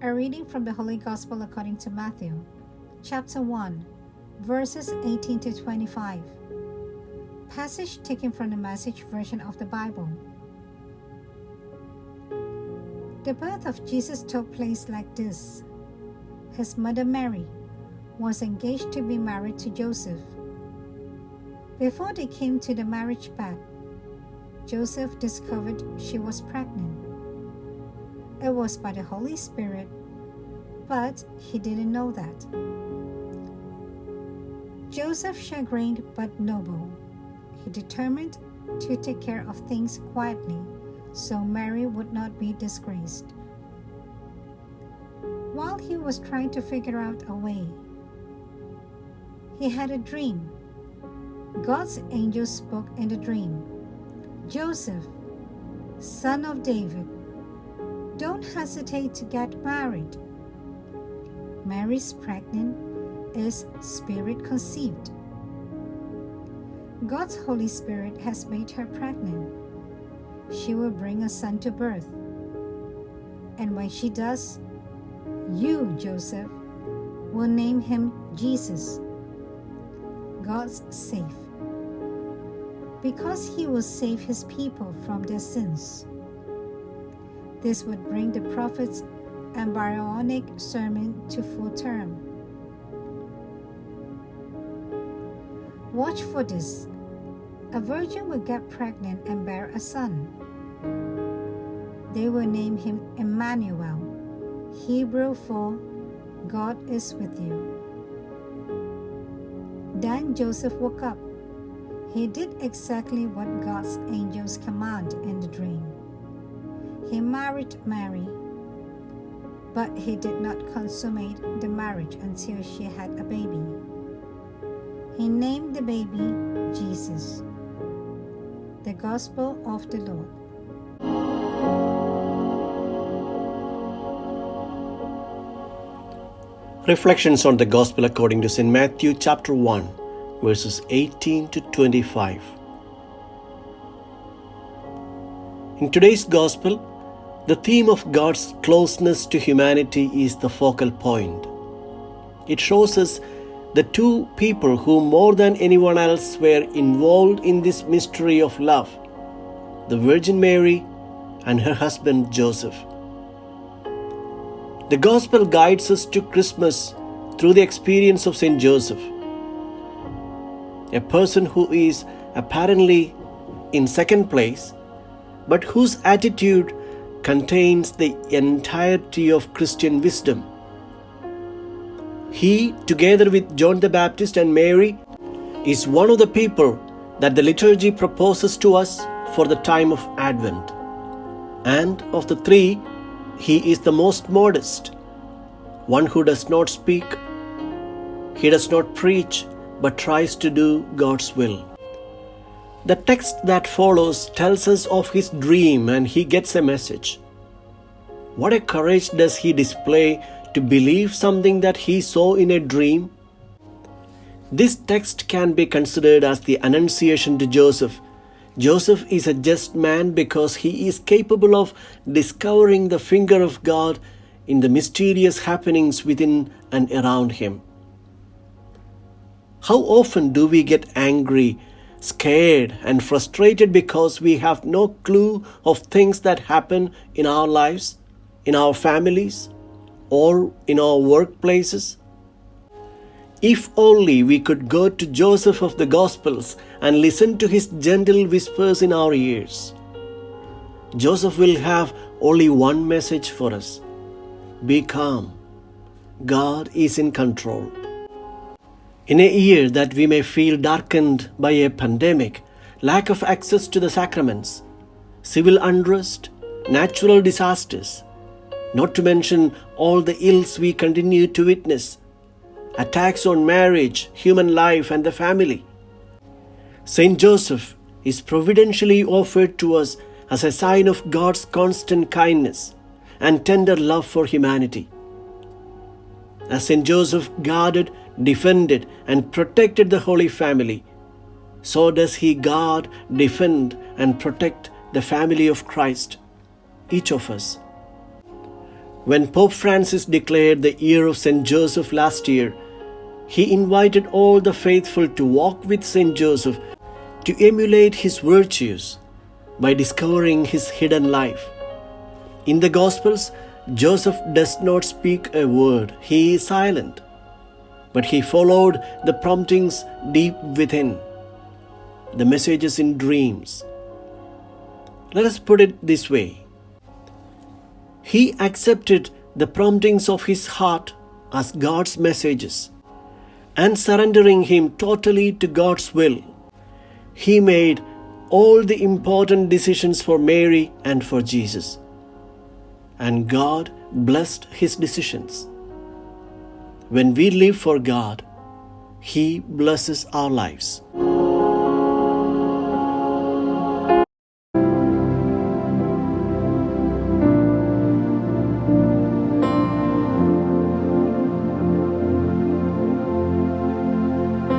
A reading from the Holy Gospel according to Matthew, chapter 1, verses 18 to 25. Passage taken from the Message version of the Bible. The birth of Jesus took place like this. His mother Mary was engaged to be married to Joseph. Before they came to the marriage bed, Joseph discovered she was pregnant. It was by the Holy Spirit, but he didn't know that. Joseph, chagrined but noble, he determined to take care of things quietly so Mary would not be disgraced. While he was trying to figure out a way, he had a dream. God's angel spoke in the dream, "Joseph, son of David, don't hesitate to get married. Mary's pregnant is spirit conceived. God's Holy Spirit has made her pregnant. She will bring a son to birth. And when she does, you, Joseph, will name him Jesus, God's safe, because he will save his people from their sins." This would bring the prophet's embryonic sermon to full term. Watch for this. A virgin will get pregnant and bear a son. They will name him Emmanuel, Hebrew for God is with you. Then Joseph woke up. He did exactly what God's angels command in the dream. He married Mary, but he did not consummate the marriage until she had a baby. He named the baby Jesus. The Gospel of the Lord. Reflections on the Gospel according to St. Matthew chapter 1, verses 18 to 25. In today's Gospel, the theme of God's closeness to humanity is the focal point. It shows us the two people who more than anyone else were involved in this mystery of love, the Virgin Mary and her husband Joseph. The Gospel guides us to Christmas through the experience of St. Joseph, a person who is apparently in second place, but whose attitude contains the entirety of Christian wisdom. He, together with John the Baptist and Mary, is one of the people that the liturgy proposes to us for the time of Advent. And of the three, he is the most modest, one who does not speak, he does not preach, but tries to do God's will. The text that follows tells us of his dream and he gets a message. What a courage does he display to believe something that he saw in a dream? This text can be considered as the Annunciation to Joseph. Joseph is a just man because he is capable of discovering the finger of God in the mysterious happenings within and around him. How often do we get angry, scared, and frustrated because we have no clue of things that happen in our lives, in our families, or in our workplaces? If only we could go to Joseph of the Gospels and listen to his gentle whispers in our ears. Joseph will have only one message for us. Be calm. God is in control. In a year that we may feel darkened by a pandemic, lack of access to the sacraments, civil unrest, natural disasters, not to mention all the ills we continue to witness, attacks on marriage, human life, and the family, Saint Joseph is providentially offered to us as a sign of God's constant kindness and tender love for humanity. As Saint Joseph guarded, defended, and protected the Holy Family, so does he guard, defend, and protect the family of Christ, each of us. When Pope Francis declared the year of St. Joseph last year, he invited all the faithful to walk with St. Joseph to emulate his virtues by discovering his hidden life. In the Gospels, Joseph does not speak a word, he is silent, but he followed the promptings deep within, the messages in dreams. Let us put it this way. He accepted the promptings of his heart as God's messages, and surrendering him totally to God's will, he made all the important decisions for Mary and for Jesus. And God blessed his decisions. When we live for God, He blesses our lives.